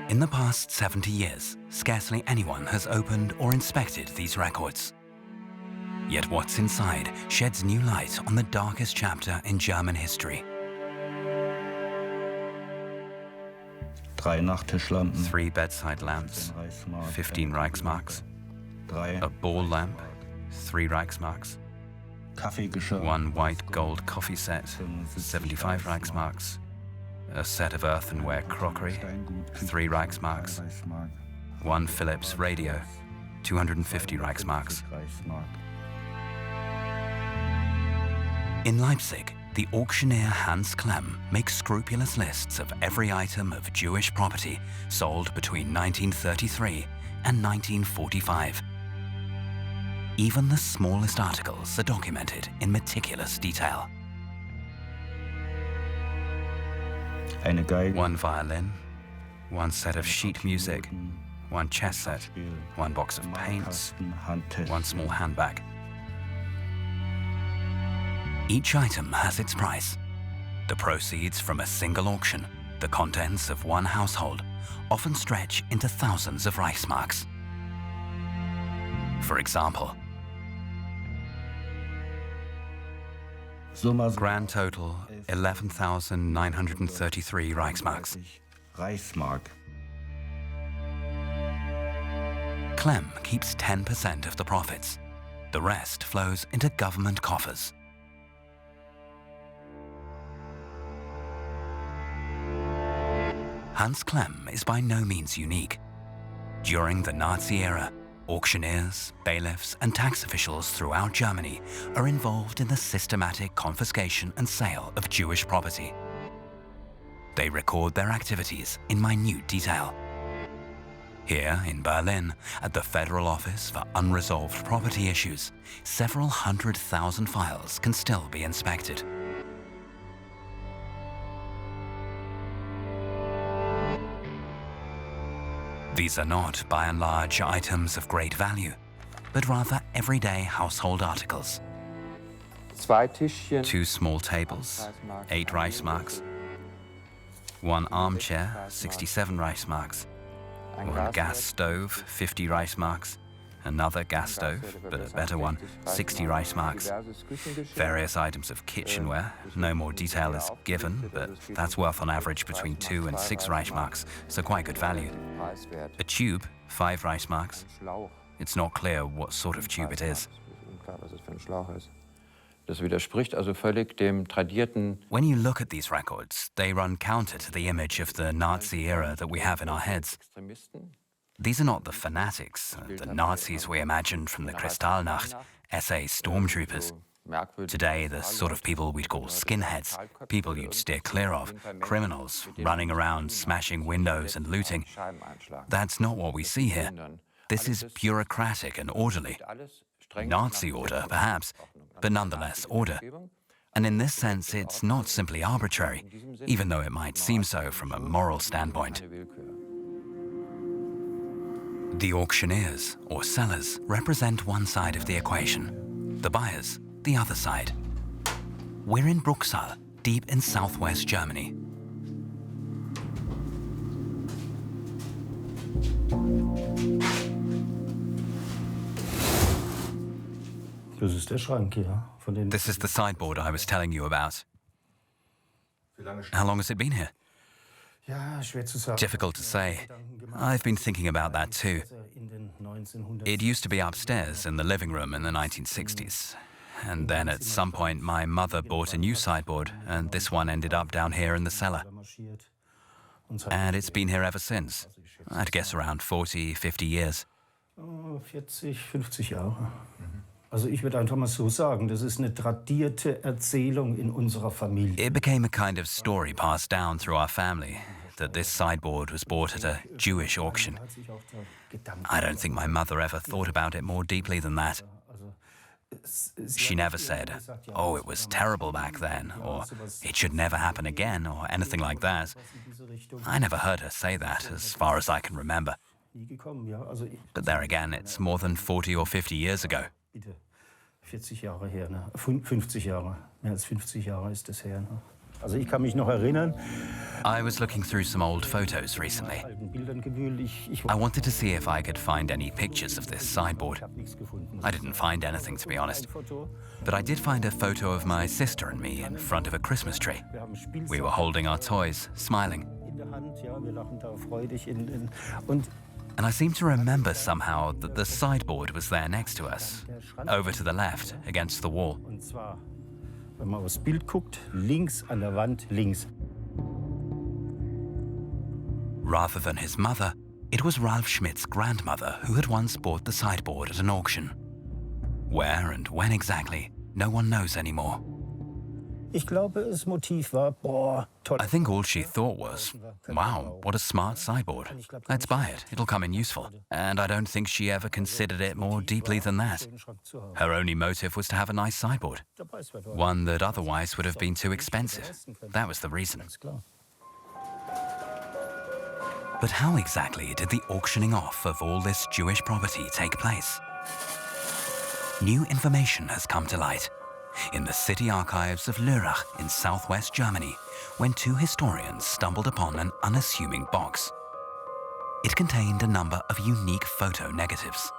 In the past 70 years, scarcely anyone has opened or inspected these records. Yet what's inside sheds new light on the darkest chapter in German history. 3 bedside lamps, 15 Reichsmarks. A ball lamp, 3 Reichsmarks. 1 white gold coffee set, 75 Reichsmarks. A set of earthenware crockery, 3 Reichsmarks. 1 Philips radio, 250 Reichsmarks. In Leipzig, the auctioneer Hans Clem makes scrupulous lists of every item of Jewish property sold between 1933 and 1945. Even the smallest articles are documented in meticulous detail. 1 violin, 1 set of sheet music, 1 chess set, 1 box of paints, 1 small handbag. Each item has its price. The proceeds from a single auction, the contents of one household, often stretch into thousands of Reichsmarks. For example, grand total 11,933 Reichsmarks. Clem keeps 10% of the profits. The rest flows into government coffers. Hans Clem is by no means unique. During the Nazi era, auctioneers, bailiffs, and tax officials throughout Germany are involved in the systematic confiscation and sale of Jewish property. They record their activities in minute detail. Here in Berlin, at the Federal Office for Unresolved Property Issues, several 100,000 files can still be inspected. These are not, by and large, items of great value, but rather everyday household articles. 2 small tables, 8 Reichsmarks. 1 armchair, 67 Reichsmarks. 1 gas stove, 50 Reichsmarks. Another gas stove, but a better one, 60 Reichsmarks. Various items of kitchenware, no more detail is given, but that's worth on average between 2 and 6 Reichsmarks, so quite good value. A tube, 5 Reichsmarks. It's not clear what sort of tube it is. When you look at these records, they run counter to the image of the Nazi era that we have in our heads. These are not the fanatics, the Nazis we imagined from the Kristallnacht, SA stormtroopers. Today, the sort of people we'd call skinheads, people you'd steer clear of, criminals running around, smashing windows and looting. That's not what we see here. This is bureaucratic and orderly. Nazi order, perhaps, but nonetheless order. And in this sense, it's not simply arbitrary, even though it might seem so from a moral standpoint. The auctioneers, or sellers, represent one side of the equation, the buyers, the other side. We're in Bruchsal, deep in southwest Germany. This is the sideboard I was telling you about. How long has it been here? Difficult to say. I've been thinking about that too. It used to be upstairs in the living room in the 1960s. And then at some point my mother bought a new sideboard and this one ended up down here in the cellar. And it's been here ever since. I'd guess around 40, 50 years. It became a kind of story passed down through our family, that this sideboard was bought at a Jewish auction. I don't think my mother ever thought about it more deeply than that. She never said, "Oh, it was terrible back then," or "it should never happen again," or anything like that. I never heard her say that, as far as I can remember. But there again, it's more than 40 or 50 years ago. 40 Jahre her, ne? 50 Jahre. Mehr als 50 Jahre ist das her. Ne? I was looking through some old photos recently. I wanted to see if I could find any pictures of this sideboard. I didn't find anything, to be honest. But I did find a photo of my sister and me in front of a Christmas tree. We were holding our toys, smiling. And I seem to remember somehow that the sideboard was there next to us, over to the left, against the wall. Rather than his mother, it was Ralf Schmidt's grandmother who had once bought the sideboard at an auction. Where and when exactly, no one knows anymore. I think all she thought was, wow, what a smart sideboard. Let's buy it, it'll come in useful. And I don't think she ever considered it more deeply than that. Her only motive was to have a nice sideboard, one that otherwise would have been too expensive. That was the reason. But how exactly did the auctioning off of all this Jewish property take place? New information has come to light in the city archives of Lörrach in southwest Germany, when two historians stumbled upon an unassuming box. It contained a number of unique photo negatives.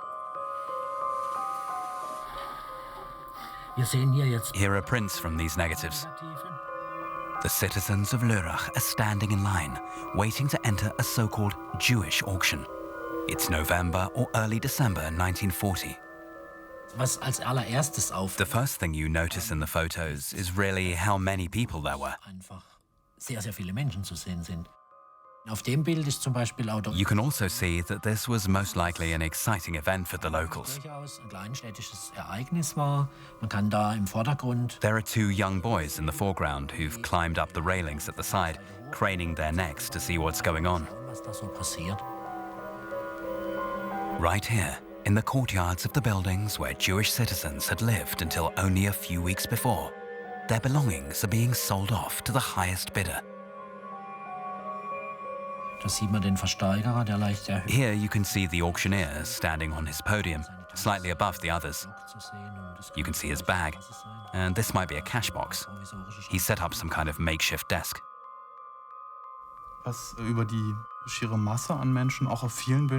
Here are prints from these negatives. The citizens of Lörrach are standing in line, waiting to enter a so-called Jewish auction. It's November or early December 1940. The first thing you notice in the photos is really how many people there were. You can also see that this was most likely an exciting event for the locals. There are two young boys in the foreground who've climbed up the railings at the side, craning their necks to see what's going on. Right here, in the courtyards of the buildings where Jewish citizens had lived until only a few weeks before, their belongings are being sold off to the highest bidder. Here you can see the auctioneer standing on his podium, slightly above the others. You can see his bag, and this might be a cash box. He set up some kind of makeshift desk.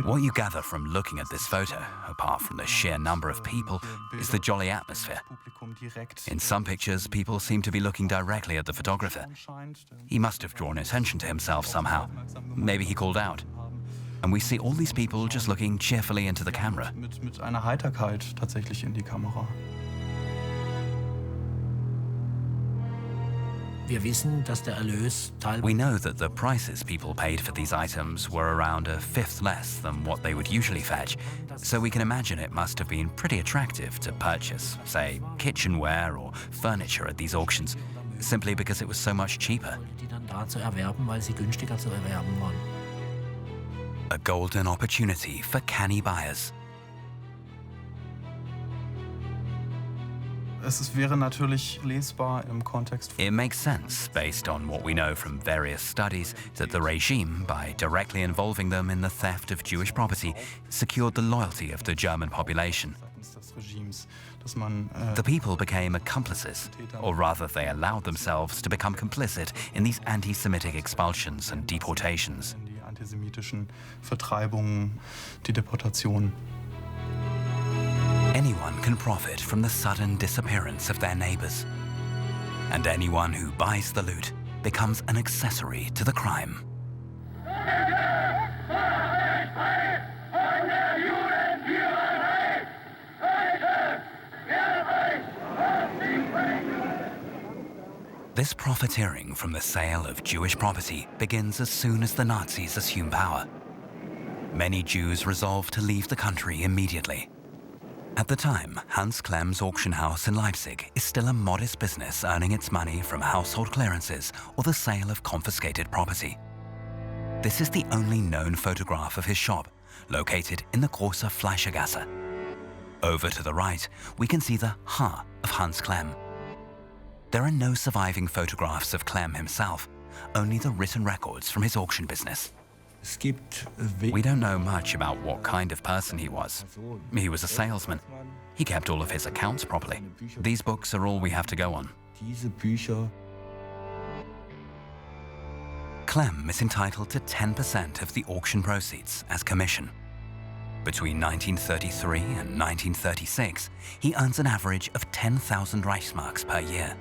What you gather from looking at this photo, apart from the sheer number of people, is the jolly atmosphere. In some pictures, people seem to be looking directly at the photographer. He must have drawn attention to himself somehow. Maybe he called out. And we see all these people just looking cheerfully into the camera. We know that the prices people paid for these items were around a fifth less than what they would usually fetch, so we can imagine it must have been pretty attractive to purchase, say, kitchenware or furniture at these auctions, simply because it was so much cheaper. A golden opportunity for canny buyers. It makes sense, based on what we know from various studies, that the regime, by directly involving them in the theft of Jewish property, secured the loyalty of the German population. The people became accomplices, or rather they allowed themselves to become complicit in these anti-Semitic expulsions and deportations. Anyone can profit from the sudden disappearance of their neighbors. And anyone who buys the loot becomes an accessory to the crime. This profiteering from the sale of Jewish property begins as soon as the Nazis assume power. Many Jews resolve to leave the country immediately. At the time, Hans Clem's auction house in Leipzig is still a modest business earning its money from household clearances or the sale of confiscated property. This is the only known photograph of his shop, located in the Große Fleischergasse. Over to the right, we can see the Ha of Hans Clem. There are no surviving photographs of Clem himself, only the written records from his auction business. We don't know much about what kind of person he was. He was a salesman. He kept all of his accounts properly. These books are all we have to go on. Clem is entitled to 10% of the auction proceeds as commission. Between 1933 and 1936, he earns an average of 10,000 Reichsmarks per year.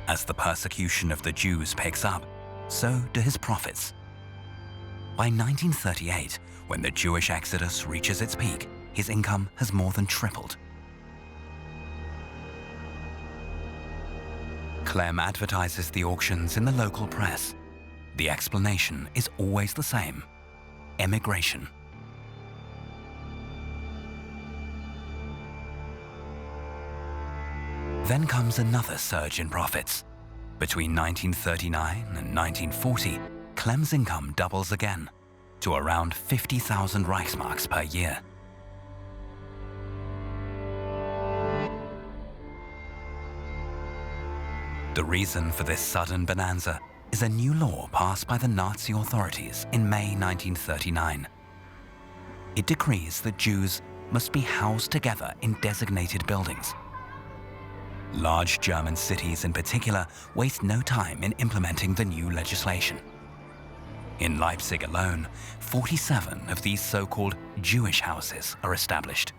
As the persecution of the Jews picks up, so do his profits. By 1938, when the Jewish exodus reaches its peak, his income has more than tripled. Clem advertises the auctions in the local press. The explanation is always the same: emigration. Then comes another surge in profits. Between 1939 and 1940, Clem's income doubles again, to around 50,000 Reichsmarks per year. The reason for this sudden bonanza is a new law passed by the Nazi authorities in May 1939. It decrees that Jews must be housed together in designated buildings. Large German cities in particular waste no time in implementing the new legislation. In Leipzig alone, 47 of these so-called Jewish houses are established.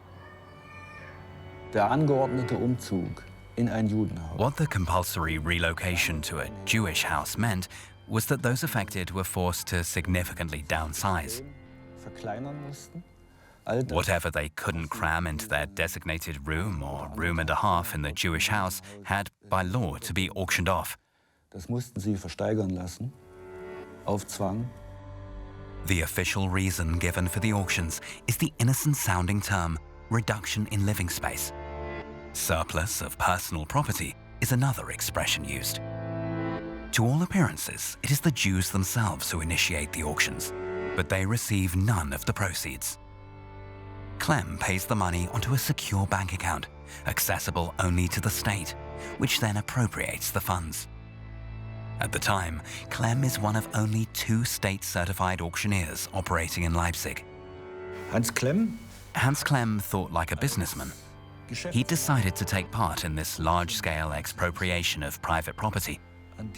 Der angeordnete Umzug in ein Judenhaus. What the compulsory relocation to a Jewish house meant was that those affected were forced to significantly downsize. Verkleinern mussten. Whatever they couldn't cram into their designated room or room and a half in the Jewish house had, by law, to be auctioned off. Das mussten sie versteigern lassen, auf Zwang. The official reason given for the auctions is the innocent-sounding term reduction in living space. Surplus of personal property is another expression used. To all appearances, it is the Jews themselves who initiate the auctions, but they receive none of the proceeds. Clem pays the money onto a secure bank account, accessible only to the state, which then appropriates the funds. At the time, Clem is one of only 2 state-certified auctioneers operating in Leipzig. Hans Clem thought like a businessman. He decided to take part in this large-scale expropriation of private property,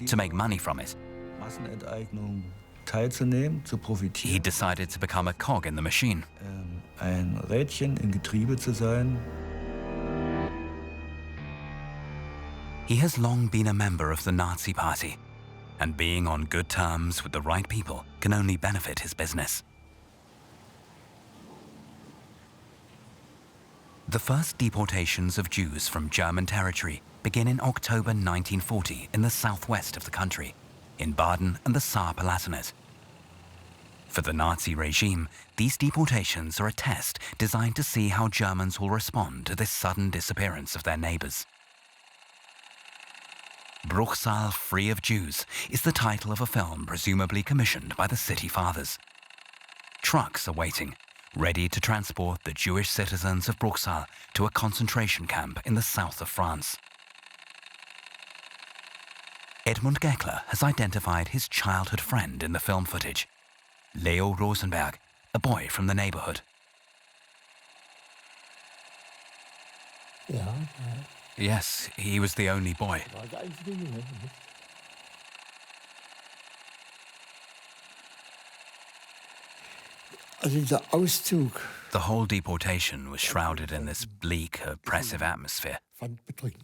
to make money from it. Massenenteignung teilzunehmen, zu profitieren. He decided to become a cog in the machine. Ein Rädchen im Getriebe zu sein. He has long been a member of the Nazi Party, and being on good terms with the right people can only benefit his business. The first deportations of Jews from German territory begin in October 1940 in the southwest of the country, in Baden and the Saar-Palatinate. For the Nazi regime, these deportations are a test designed to see how Germans will respond to this sudden disappearance of their neighbors. Bruchsal Free of Jews is the title of a film presumably commissioned by the city fathers. Trucks are waiting, ready to transport the Jewish citizens of Bruchsal to a concentration camp in the south of France. Edmund Geckler has identified his childhood friend in the film footage, Leo Rosenberg, a boy from the neighborhood. Yes, he was the only boy. The whole deportation was shrouded in this bleak, oppressive atmosphere.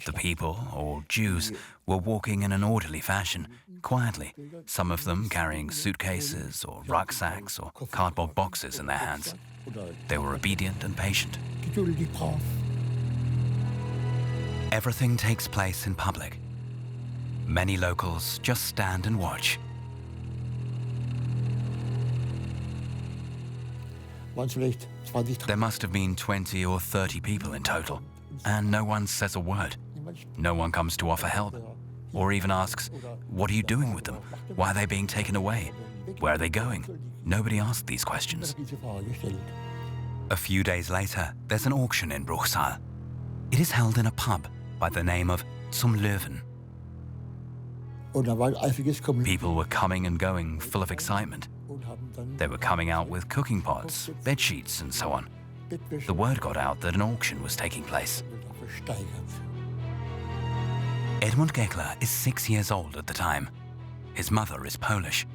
The people, all Jews, were walking in an orderly fashion, quietly, some of them carrying suitcases or rucksacks or cardboard boxes in their hands. They were obedient and patient. Everything takes place in public. Many locals just stand and watch. There must have been 20 or 30 people in total, and no one says a word. No one comes to offer help, or even asks, "What are you doing with them? Why are they being taken away? Where are they going?" Nobody asked these questions. A few days later, there's an auction in Bruchsal. It is held in a pub by the name of Zum Löwen. People were coming and going, full of excitement. They were coming out with cooking pots, bed sheets, and so on. The word got out that an auction was taking place. Edmund Geckler is 6 years old at the time. His mother is Polish.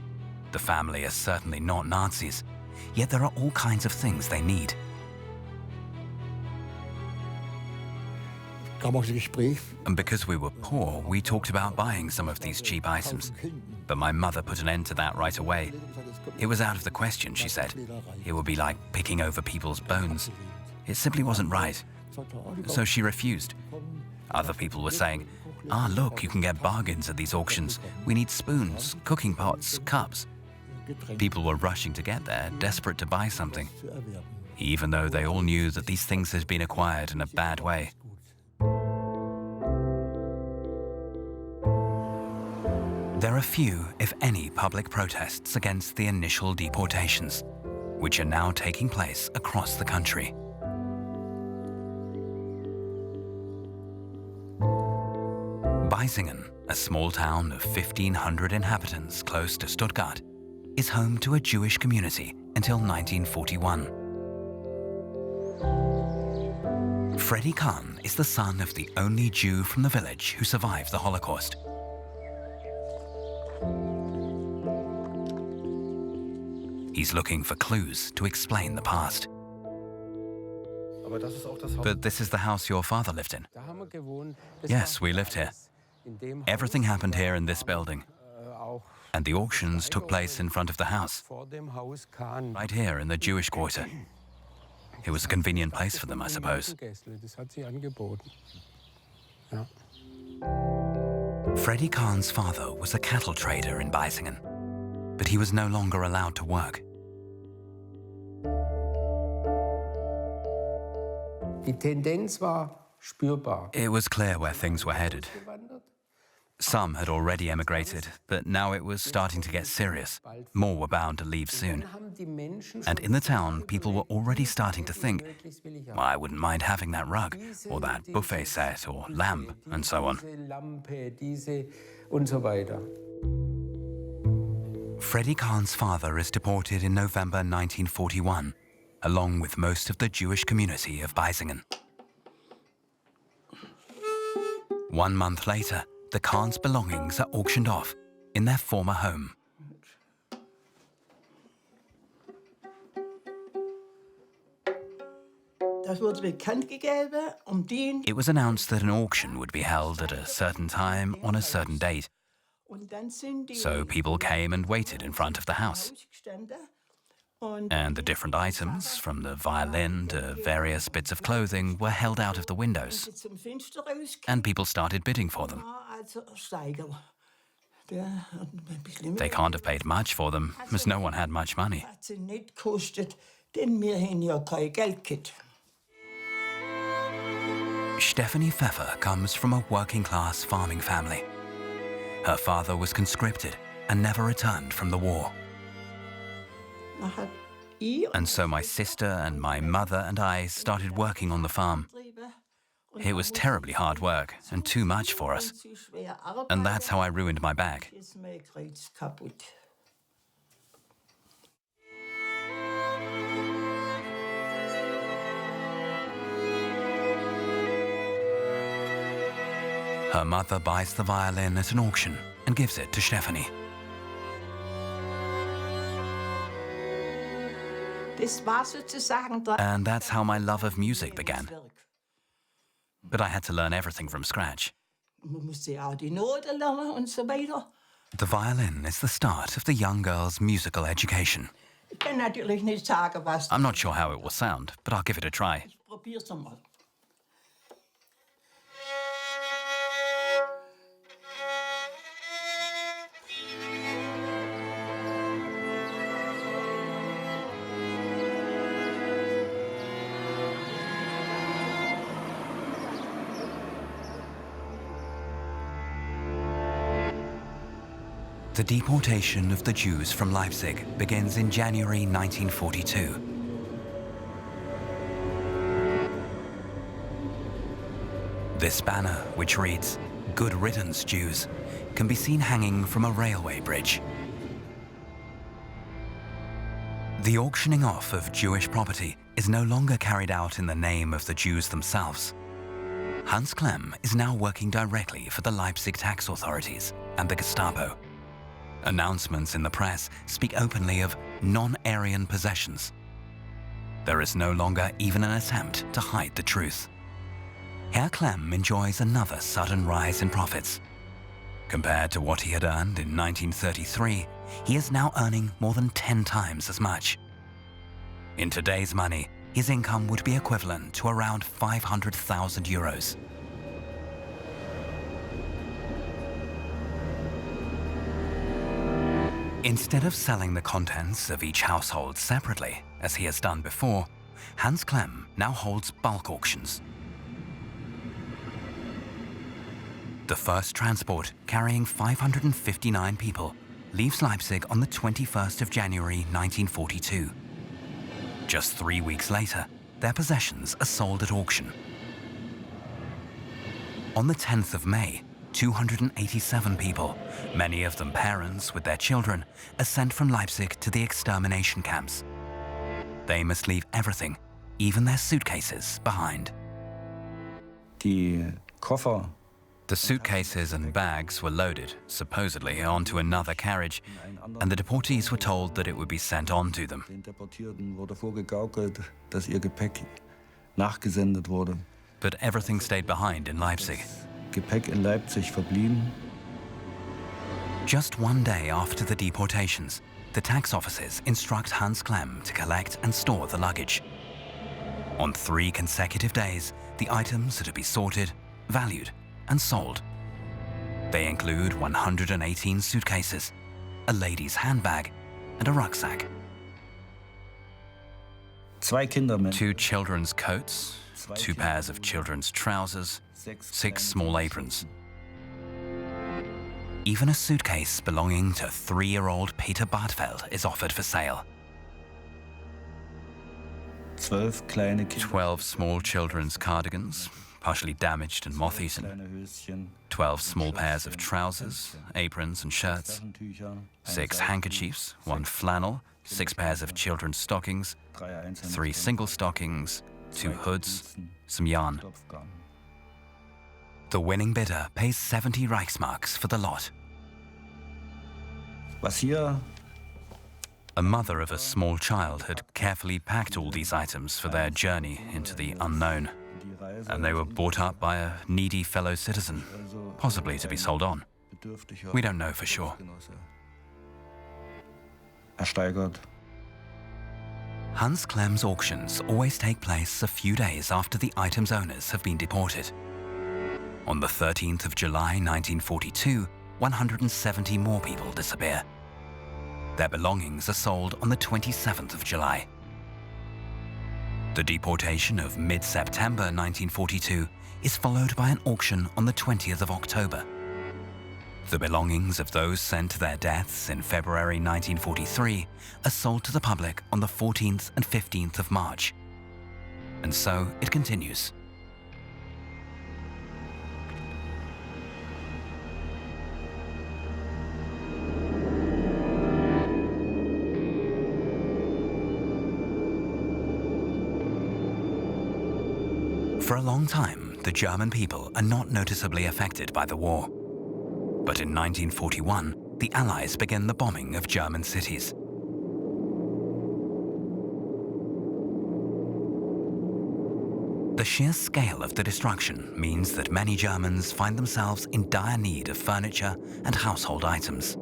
The family are certainly not Nazis, yet there are all kinds of things they need. And because we were poor, we talked about buying some of these cheap items. But my mother put an end to that right away. It was out of the question, she said. It would be like picking over people's bones. It simply wasn't right. So she refused. Other people were saying, "Ah, look, you can get bargains at these auctions. We need spoons, cooking pots, cups." People were rushing to get there, desperate to buy something, even though they all knew that these things had been acquired in a bad way. There are few, if any, public protests against the initial deportations, which are now taking place across the country. Beisingen, a small town of 1,500 inhabitants close to Stuttgart, is home to a Jewish community until 1941. Freddy Kahn is the son of the only Jew from the village who survived the Holocaust. He's looking for clues to explain the past. But this is the house your father lived in? Yes, we lived here. Everything happened here in this building. And the auctions took place in front of the house, right here in the Jewish quarter. It was a convenient place for them, I suppose. Freddy Kahn's father was a cattle trader in Beisingen, but he was no longer allowed to work. It was clear where things were headed. Some had already emigrated, but now it was starting to get serious. More were bound to leave soon. And in the town, people were already starting to think, well, I wouldn't mind having that rug, or that buffet set, or lamp, and so on. Freddy Kahn's father is deported in November 1941, along with most of the Jewish community of Beisingen. 1 month later, the Kahn's belongings are auctioned off in their former home. It was announced that an auction would be held at a certain time on a certain date. So people came and waited in front of the house. And the different items, from the violin to various bits of clothing, were held out of the windows. And people started bidding for them. They can't have paid much for them, as no one had much money. Stephanie Pfeffer comes from a working-class farming family. Her father was conscripted and never returned from the war. And so my sister and my mother and I started working on the farm. It was terribly hard work and too much for us. And that's how I ruined my back. Her mother buys the violin at an auction and gives it to Stephanie. And that's how my love of music began. But I had to learn everything from scratch. The violin is the start of the young girl's musical education. I'm not sure how it will sound, but I'll give it a try. The deportation of the Jews from Leipzig begins in January 1942. This banner, which reads, "Good riddance, Jews," can be seen hanging from a railway bridge. The auctioning off of Jewish property is no longer carried out in the name of the Jews themselves. Hans Clem is now working directly for the Leipzig tax authorities and the Gestapo. Announcements in the press speak openly of non-Aryan possessions. There is no longer even an attempt to hide the truth. Herr Clem enjoys another sudden rise in profits. Compared to what he had earned in 1933, he is now earning more than 10 times as much. In today's money, his income would be equivalent to around 500,000 euros. Instead of selling the contents of each household separately, as he has done before, Hans Clem now holds bulk auctions. The first transport, carrying 559 people, leaves Leipzig on the 21st of January 1942. Just 3 weeks later, their possessions are sold at auction. On the 10th of May, 287 people, many of them parents with their children, are sent from Leipzig to the extermination camps. They must leave everything, even their suitcases, behind. Die Koffer. The suitcases and bags were loaded, supposedly, onto another carriage, and the deportees were told that it would be sent on to them. Den Deportierten wurde vorgegaukelt, dass ihr Gepäck nachgesendet wurde. But everything stayed behind in Leipzig. Gepäck in Leipzig verblieben. Just one day after the deportations, the tax officers instruct Hans Clem to collect and store the luggage. On 3 consecutive days, the items are to be sorted, valued, and sold. They include 118 suitcases, a lady's handbag, and a rucksack. 2 Kindermäntel. 2 children's coats, 2 pairs of children's trousers, 6 small aprons. Even a suitcase belonging to 3-year-old Peter Bartfeld is offered for sale. 12 kleine Kinder. 12 small children's cardigans, partially damaged and moth-eaten. Kleine Höschen. 12 small pairs of trousers, aprons and shirts. Taschentücher. 6 handkerchiefs, 1 flannel, 6 pairs of children's stockings, 3 single stockings, 2 hoods, some yarn. The winning bidder pays 70 Reichsmarks for the lot. Was hier A mother of a small child had carefully packed all these items for their journey into the unknown, and they were bought up by a needy fellow citizen, possibly to be sold on. We don't know for sure. ersteigert. Hans Clem's auctions always take place a few days after the item's owners have been deported. On the 13th of July 1942, 170 more people disappear. Their belongings are sold on the 27th of July. The deportation of mid-September 1942 is followed by an auction on the 20th of October. The belongings of those sent to their deaths in February 1943 are sold to the public on the 14th and 15th of March. And so it continues. For a long time, the German people are not noticeably affected by the war. But in 1941, the Allies begin the bombing of German cities. The sheer scale of the destruction means that many Germans find themselves in dire need of furniture and household items.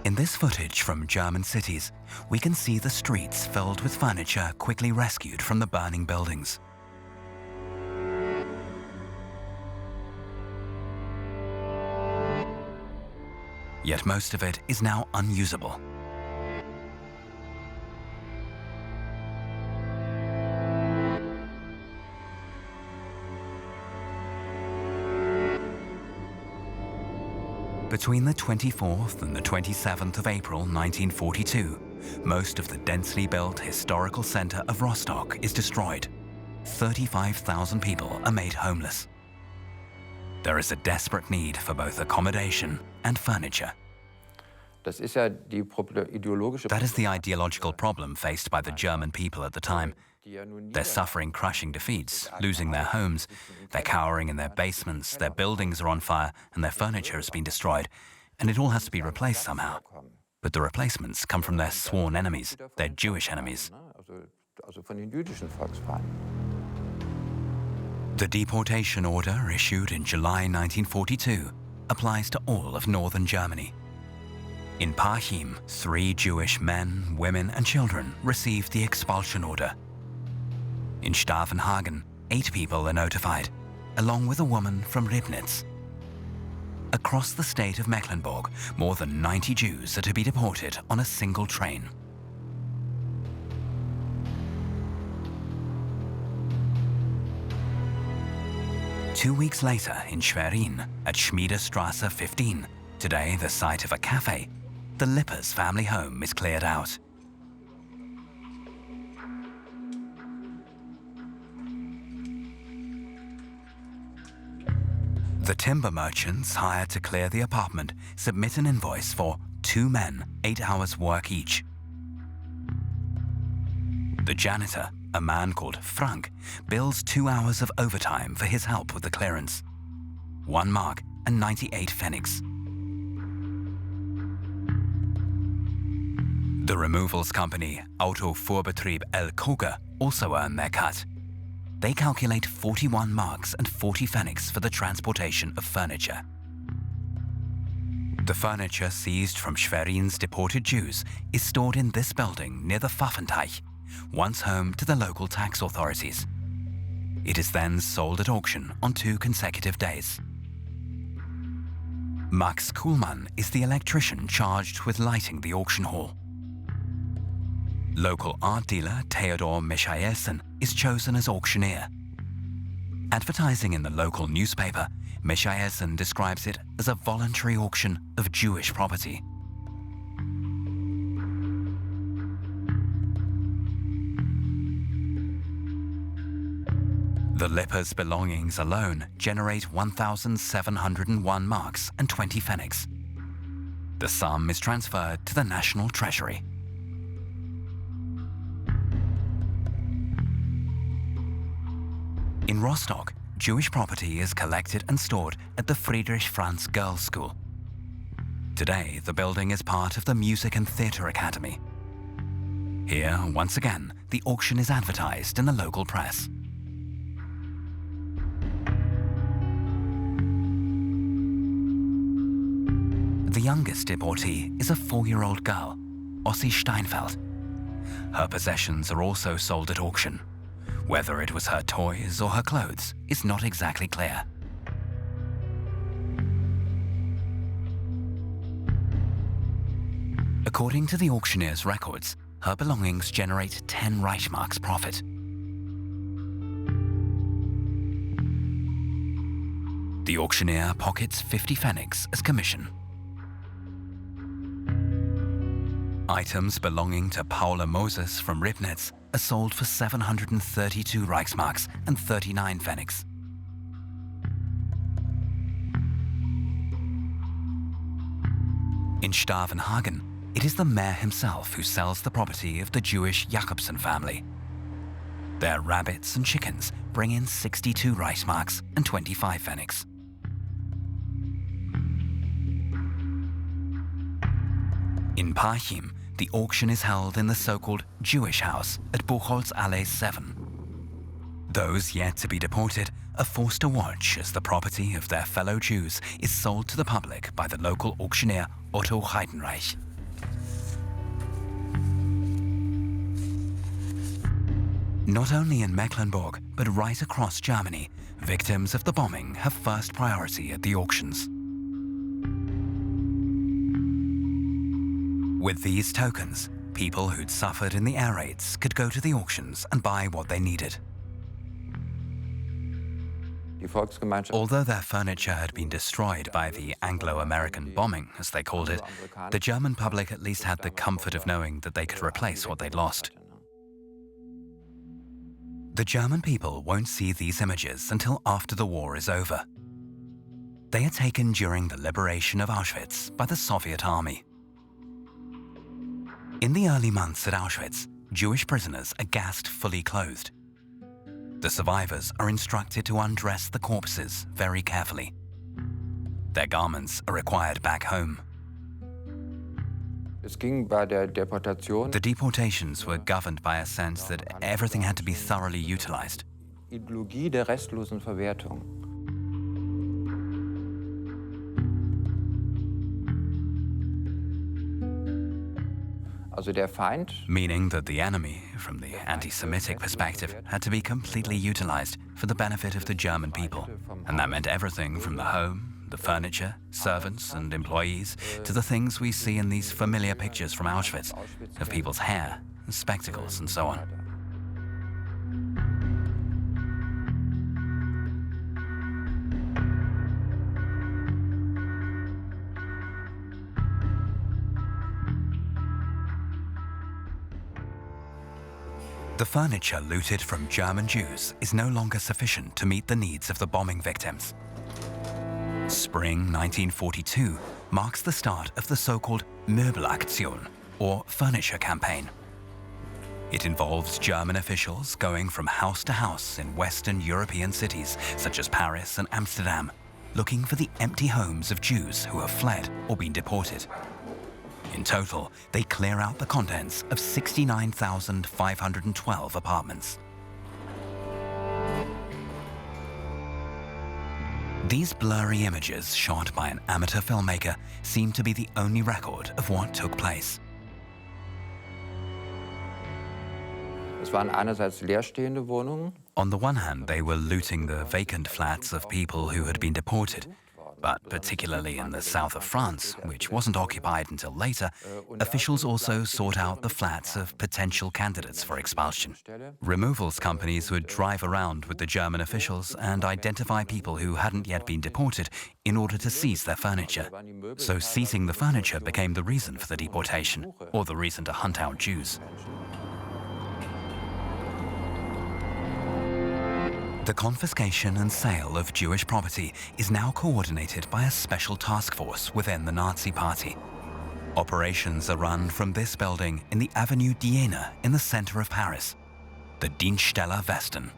In this footage from German cities, we can see the streets filled with furniture quickly rescued from the burning buildings. Yet most of it is now unusable. Between the 24th and the 27th of April 1942, most of the densely built historical center of Rostock is destroyed. 35,000 people are made homeless. There is a desperate need for both accommodation and furniture. That is the ideological problem faced by the German people at the time. They're suffering crushing defeats, losing their homes, they're cowering in their basements, their buildings are on fire, and their furniture has been destroyed, and it all has to be replaced somehow. But the replacements come from their sworn enemies, their Jewish enemies. The deportation order issued in July 1942 applies to all of northern Germany. In Parchim, 3 Jewish men, women and children received the expulsion order. In Stavenhagen, 8 people are notified, along with a woman from Ribnitz. Across the state of Mecklenburg, more than 90 Jews are to be deported on a single train. Two weeks later, in Schwerin, at Schmiedestrasse 15, today the site of a cafe, the Lippers family home is cleared out. The timber merchants hired to clear the apartment submit an invoice for 2 men, 8 hours work each. The janitor, a man called Frank, bills 2 hours of overtime for his help with the clearance. 1 mark and 98 pfennigs. The removals company Autofuhrbetrieb L. Koger also earn their cut. They calculate 41 marks and 40 pfennigs for the transportation of furniture. The furniture seized from Schwerin's deported Jews is stored in this building near the Pfaffenteich, once home to the local tax authorities. It is then sold at auction on 2 consecutive days. Max Kuhlmann is the electrician charged with lighting the auction hall. Local art dealer Theodor Michaelsen is chosen as auctioneer. Advertising in the local newspaper, Michaelsen describes it as a voluntary auction of Jewish property. The Lippers' belongings alone generate 1,701 marks and 20 pfennigs. The sum is transferred to the National Treasury. In Rostock, Jewish property is collected and stored at the Friedrich Franz Girls' School. Today, the building is part of the Music and Theatre Academy. Here, once again, the auction is advertised in the local press. The youngest deportee is a 4-year-old girl, Ossi Steinfeld. Her possessions are also sold at auction. Whether it was her toys or her clothes is not exactly clear. According to the auctioneer's records, her belongings generate 10 Reichsmarks profit. The auctioneer pockets 50 pfennigs as commission. Items belonging to Paula Moses from Ribnitz are sold for 732 Reichsmarks and 39 pfennigs. In Stavenhagen, it is the mayor himself who sells the property of the Jewish Jakobsen family. Their rabbits and chickens bring in 62 Reichsmarks and 25 pfennigs. In Parchim, the auction is held in the so-called Jewish house at Buchholzallee 7. Those yet to be deported are forced to watch as the property of their fellow Jews is sold to the public by the local auctioneer Otto Heidenreich. Not only in Mecklenburg, but right across Germany, victims of the bombing have first priority at the auctions. With these tokens, people who'd suffered in the air raids could go to the auctions and buy what they needed. Although their furniture had been destroyed by the Anglo-American bombing, as they called it, the German public at least had the comfort of knowing that they could replace what they'd lost. The German people won't see these images until after the war is over. They are taken during the liberation of Auschwitz by the Soviet army. In the early months at Auschwitz, Jewish prisoners are gassed fully clothed. The survivors are instructed to undress the corpses very carefully. Their garments are required back home. The deportations were governed by a sense that everything had to be thoroughly utilized. Ideologie der restlosen Verwertung. Meaning that the enemy, from the anti-Semitic perspective, had to be completely utilized for the benefit of the German people. And that meant everything from the home, the furniture, servants and employees, to the things we see in these familiar pictures from Auschwitz, of people's hair, spectacles and so on. The furniture looted from German Jews is no longer sufficient to meet the needs of the bombing victims. Spring 1942 marks the start of the so-called Möbelaktion, or furniture campaign. It involves German officials going from house to house in Western European cities such as Paris and Amsterdam, looking for the empty homes of Jews who have fled or been deported. In total, they clear out the contents of 69,512 apartments. These blurry images shot by an amateur filmmaker seem to be the only record of what took place. On the one hand, they were looting the vacant flats of people who had been deported. But particularly in the south of France, which wasn't occupied until later, officials also sought out the flats of potential candidates for expulsion. Removals companies would drive around with the German officials and identify people who hadn't yet been deported in order to seize their furniture. So seizing the furniture became the reason for the deportation, or the reason to hunt out Jews. The confiscation and sale of Jewish property is now coordinated by a special task force within the Nazi Party. Operations are run from this building in the Avenue d'Iéna in the center of Paris, the Dienststelle Westen.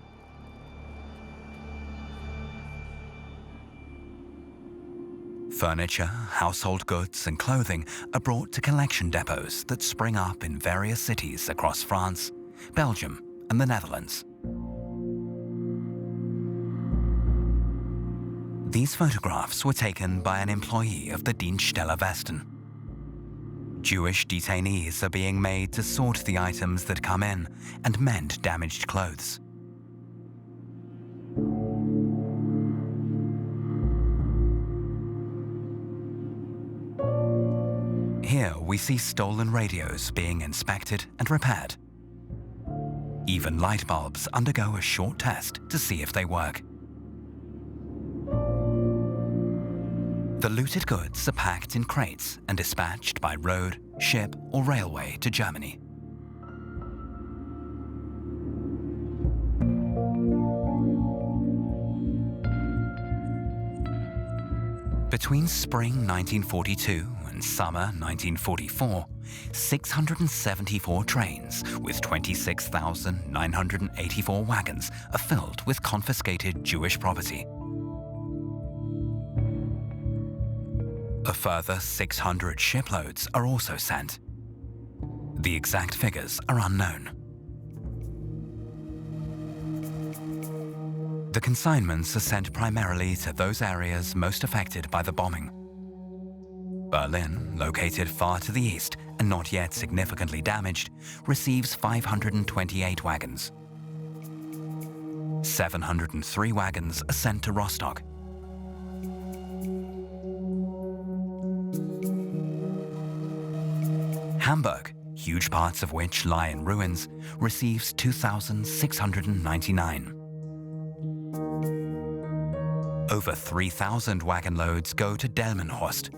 Furniture, household goods and clothing are brought to collection depots that spring up in various cities across France, Belgium and the Netherlands. These photographs were taken by an employee of the Dienststelle Westen. Jewish detainees are being made to sort the items that come in and mend damaged clothes. Here we see stolen radios being inspected and repaired. Even light bulbs undergo a short test to see if they work. The looted goods are packed in crates and dispatched by road, ship or railway to Germany. Between spring 1942 and summer 1944, 674 trains with 26,984 wagons are filled with confiscated Jewish property. A further 600 shiploads are also sent. The exact figures are unknown. The consignments are sent primarily to those areas most affected by the bombing. Berlin, located far to the east and not yet significantly damaged, receives 528 wagons. 703 wagons are sent to Rostock. Hamburg, huge parts of which lie in ruins, receives 2,699. Over 3,000 wagon loads go to Delmenhorst.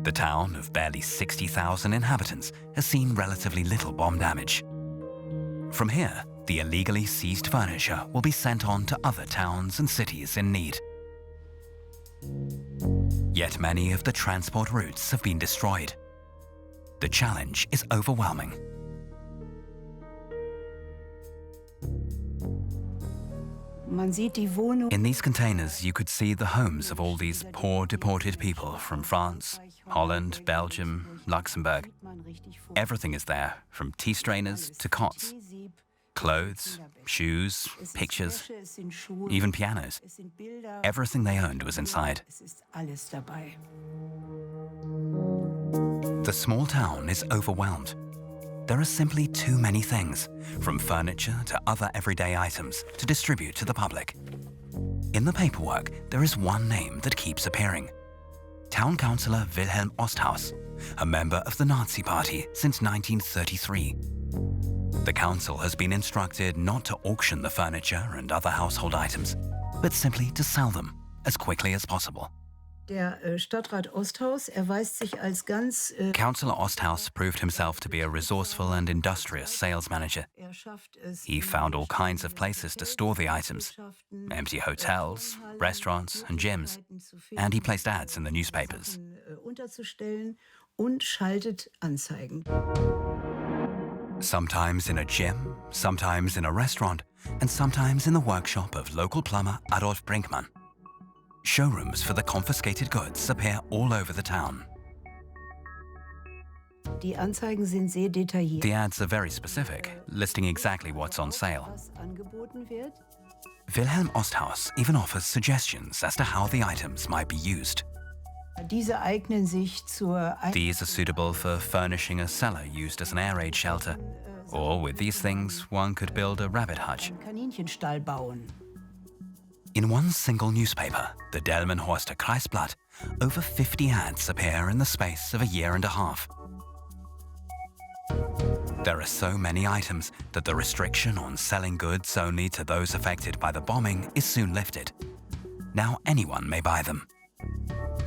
The town of barely 60,000 inhabitants has seen relatively little bomb damage. From here, the illegally seized furniture will be sent on to other towns and cities in need. Yet many of the transport routes have been destroyed. The challenge is overwhelming. In these containers, you could see the homes of all these poor deported people from France, Holland, Belgium, Luxembourg. Everything is there, from tea strainers to cots. Clothes, shoes, pictures, even pianos. Everything they owned was inside. The small town is overwhelmed. There are simply too many things, from furniture to other everyday items, to distribute to the public. In the paperwork, there is one name that keeps appearing. Town Councillor Wilhelm Osthaus, a member of the Nazi Party since 1933. The council has been instructed not to auction the furniture and other household items, but simply to sell them as quickly as possible. Councillor Osthaus proved himself to be a resourceful and industrious sales manager. He found all kinds of places to store the items, empty hotels, restaurants and gyms, and he placed ads in the newspapers. Sometimes in a gym, sometimes in a restaurant, and sometimes in the workshop of local plumber Adolf Brinkmann. Showrooms for the confiscated goods appear all over the town. The ads are very specific, listing exactly what's on sale. Wilhelm Osthaus even offers suggestions as to how the items might be used. These are suitable for furnishing a cellar used as an air raid shelter, or with these things one could build a rabbit hutch. In one single newspaper, the Delmenhorster Kreisblatt, over 50 ads appear in the space of a year and a half. There are so many items that the restriction on selling goods only to those affected by the bombing is soon lifted. Now anyone may buy them.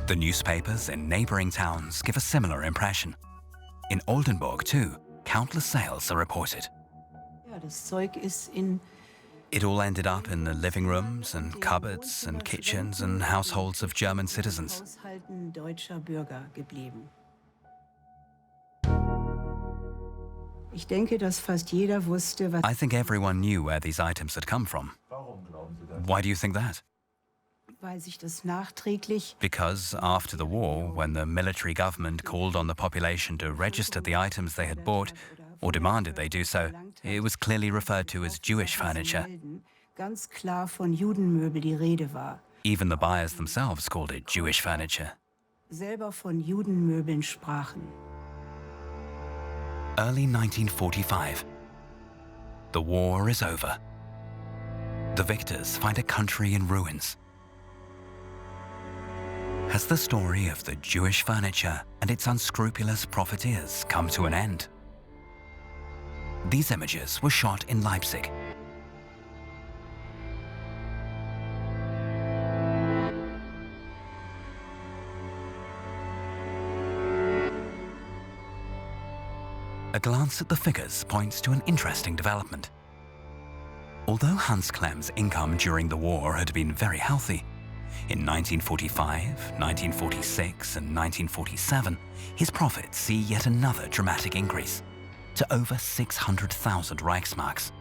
The newspapers in neighboring towns give a similar impression. In Oldenburg, too, countless sales are reported. It all ended up in the living rooms and cupboards and kitchens and households of German citizens. I think everyone knew where these items had come from. Why do you think that? Because after the war, when the military government called on the population to register the items they had bought, or demanded they do so, it was clearly referred to as Jewish furniture. Even the buyers themselves called it Jewish furniture. Early 1945. The war is over. The victors find a country in ruins. Has the story of the Jewish furniture and its unscrupulous profiteers come to an end? These images were shot in Leipzig. A glance at the figures points to an interesting development. Although Hans Clem's income during the war had been very healthy, in 1945, 1946 and 1947, his profits see yet another dramatic increase, to over 600,000 Reichsmarks.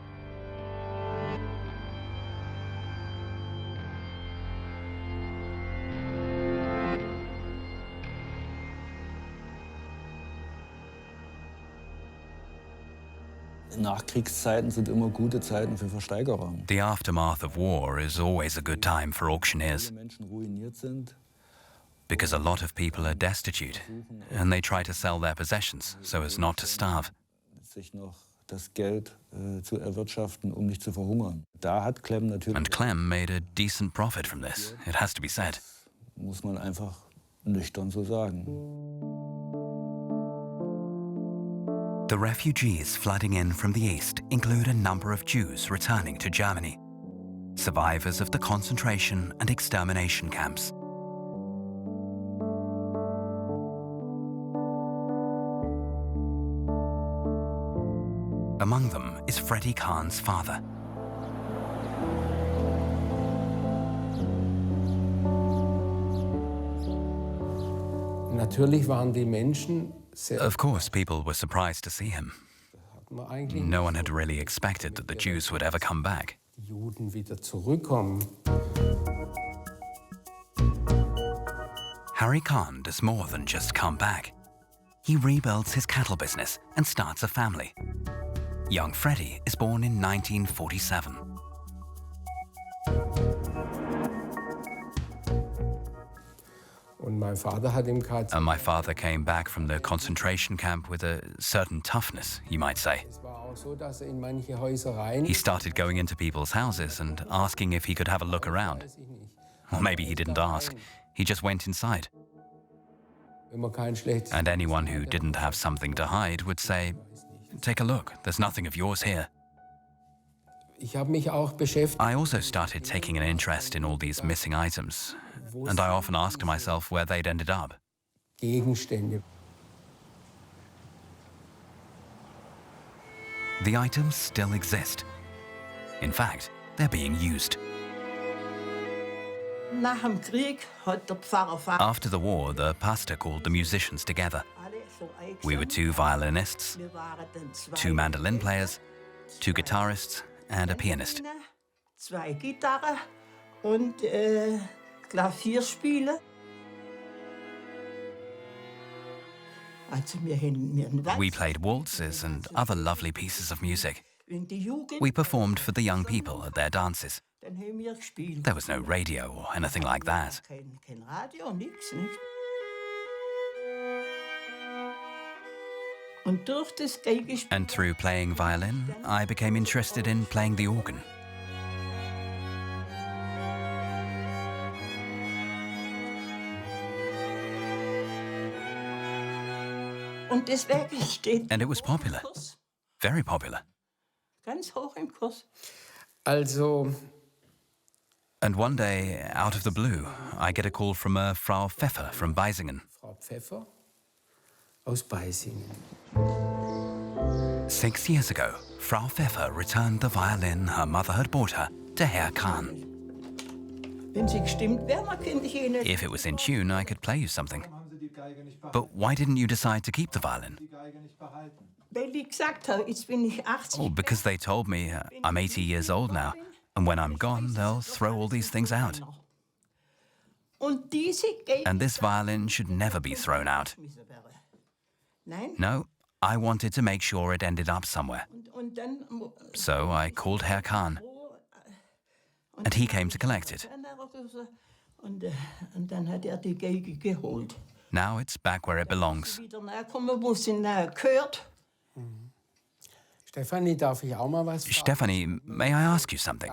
Nachkriegszeiten sind immer gute Zeiten für Versteigerung. The aftermath of war is always a good time for auctioneers, Menschen ruiniert sind, because a lot of people are destitute and they try to sell their possessions so as not to starve. sich noch das Geld zu erwirtschaften, nicht zu verhungern. Da hat Clem natürlich. And Clem made a decent profit from this, it has to be said. Muss man einfach nüchtern so sagen. The refugees flooding in from the east include a number of Jews returning to Germany, survivors of the concentration and extermination camps. Among them is Freddie Kahn's father. Natürlich waren die Menschen Of course, people were surprised to see him. No one had really expected that the Jews would ever come back. Harry Kahn does more than just come back. He rebuilds his cattle business and starts a family. Young Freddie is born in 1947. And my father came back from the concentration camp with a certain toughness, you might say. He started going into people's houses and asking if he could have a look around. Or maybe he didn't ask, he just went inside. And anyone who didn't have something to hide would say, "Take a look, there's nothing of yours here." I also started taking an interest in all these missing items, and I often asked myself where they'd ended up. The items still exist. In fact, they're being used. After the war, the pastor called the musicians together. We were 2 violinists, 2 mandolin players, 2 guitarists, and a pianist. We played waltzes and other lovely pieces of music. We performed for the young people at their dances. There was no radio or anything like that. And through playing violin, I became interested in playing the organ. And it was popular. Very popular. And one day, out of the blue, I get a call from a Frau Pfeffer from Beisingen. 6 years ago, Frau Pfeffer returned the violin her mother had bought her to Herr Kahn. If it was in tune, I could play you something. But why didn't you decide to keep the violin? Oh, because they told me I'm 80 years old now, and when I'm gone, they'll throw all these things out. And this violin should never be thrown out. No, I wanted to make sure it ended up somewhere. So I called Herr Kahn, and he came to collect it. Now it's back where it belongs. Stephanie, may I ask you something?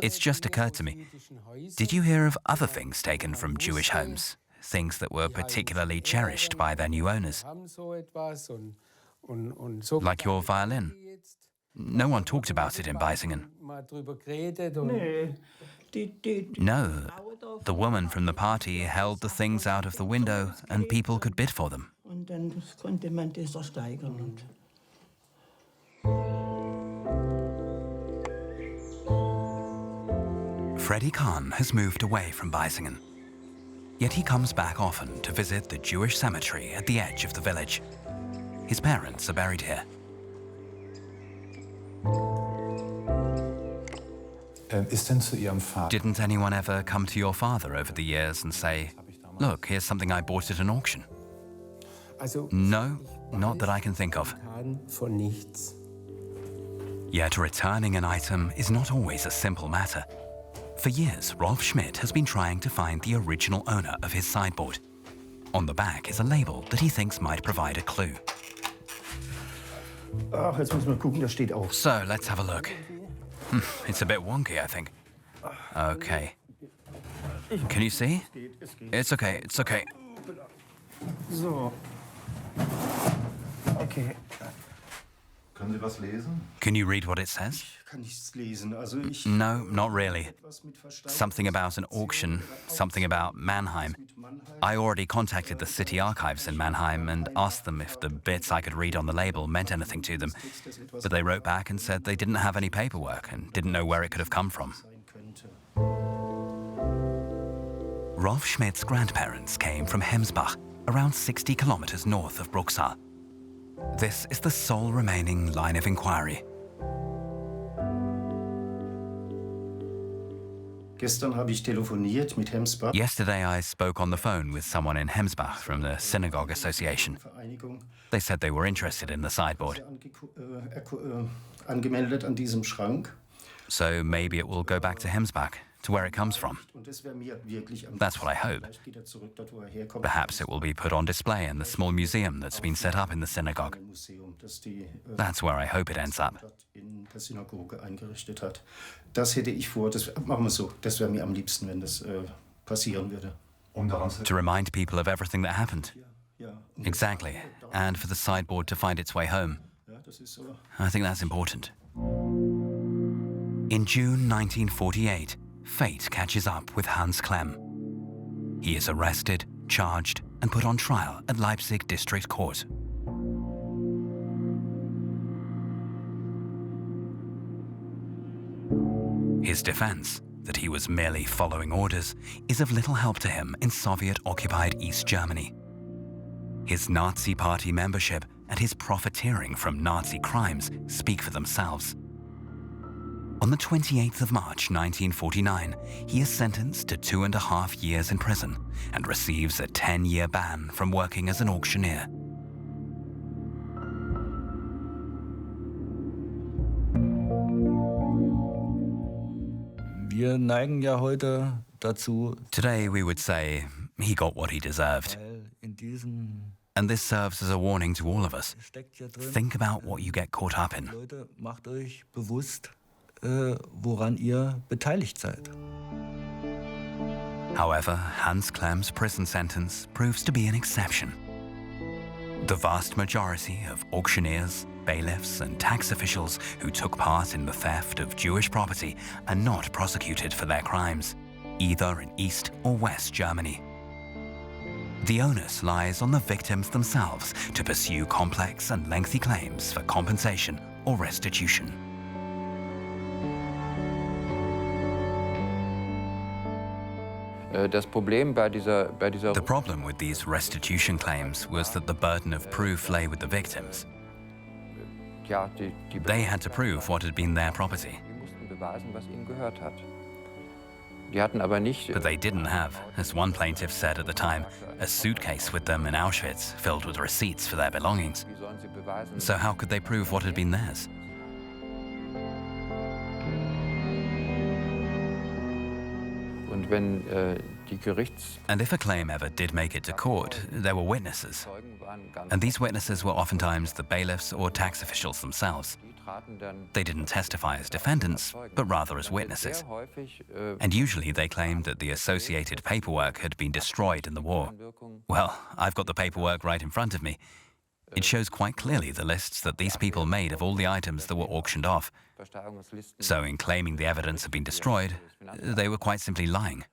It's just occurred to me. Did you hear of other things taken from Jewish homes? Things that were particularly cherished by their new owners? Like your violin? No one talked about it in Beisingen. No, the woman from the party held the things out of the window and people could bid for them. Freddie Kahn has moved away from Beisingen. Yet he comes back often to visit the Jewish cemetery at the edge of the village. His parents are buried here. Didn't anyone ever come to your father over the years and say, "Look, here's something I bought at an auction"? No, not that I can think of. Yet returning an item is not always a simple matter. For years, Rolf Schmidt has been trying to find the original owner of his sideboard. On the back is a label that he thinks might provide a clue. So, let's have a look. It's a bit wonky, I think. Okay. Can you see? It's okay, it's okay. Okay. Can you read what it says? No, not really. Something about an auction, something about Mannheim. I already contacted the city archives in Mannheim and asked them if the bits I could read on the label meant anything to them. But they wrote back and said they didn't have any paperwork and didn't know where it could have come from. Rolf Schmidt's grandparents came from Hemsbach, around 60 kilometers north of Bruchsal. This is the sole remaining line of inquiry. Yesterday I spoke on the phone with someone in Hemsbach from the Synagogue Association. They said they were interested in the sideboard. So maybe it will go back to Hemsbach, to where it comes from. That's what I hope. Perhaps it will be put on display in the small museum that's been set up in the synagogue. That's where I hope it ends up. To remind people of everything that happened. Exactly. And for the sideboard to find its way home. I think that's important. In June 1948, fate catches up with Hans Clem. He is arrested, charged, and put on trial at Leipzig District Court. His defense, that he was merely following orders, is of little help to him in Soviet-occupied East Germany. His Nazi Party membership and his profiteering from Nazi crimes speak for themselves. On the 28th of March 1949, he is sentenced to 2.5 years in prison and receives a 10-year ban from working as an auctioneer. Wir neigen ja heute dazu, Today we would say he got what he deserved. weil in diesem And this serves as a warning to all of us. steckt ja drin, Think about what you get caught up in. Leute, macht euch bewusst, woran ihr beteiligt seid. However, Hans Clem's prison sentence proves to be an exception. The vast majority of auctioneers, bailiffs, and tax officials who took part in the theft of Jewish property are not prosecuted for their crimes, either in East or West Germany. The onus lies on the victims themselves to pursue complex and lengthy claims for compensation or restitution. The problem with these restitution claims was that the burden of proof lay with the victims. They had to prove what had been their property. But they didn't have, as one plaintiff said at the time, a suitcase with them in Auschwitz filled with receipts for their belongings. So how could they prove what had been theirs? And if a claim ever did make it to court, there were witnesses. And these witnesses were oftentimes the bailiffs or tax officials themselves. They didn't testify as defendants, but rather as witnesses. And usually they claimed that the associated paperwork had been destroyed in the war. Well, I've got the paperwork right in front of me. It shows quite clearly the lists that these people made of all the items that were auctioned off. So in claiming the evidence had been destroyed, they were quite simply lying.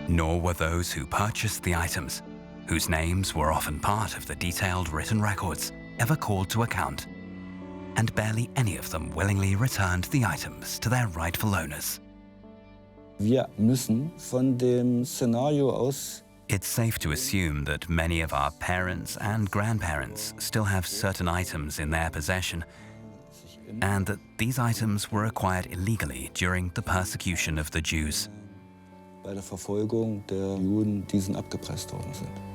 Nor were those who purchased the items, whose names were often part of the detailed written records, ever called to account. And barely any of them willingly returned the items to their rightful owners. Wir müssen von dem Szenario aus It's safe to assume that many of our parents and grandparents still have certain items in their possession, and that these items were acquired illegally during the persecution of the Jews. bei der Verfolgung der Juden, diesen abgepresst worden sind.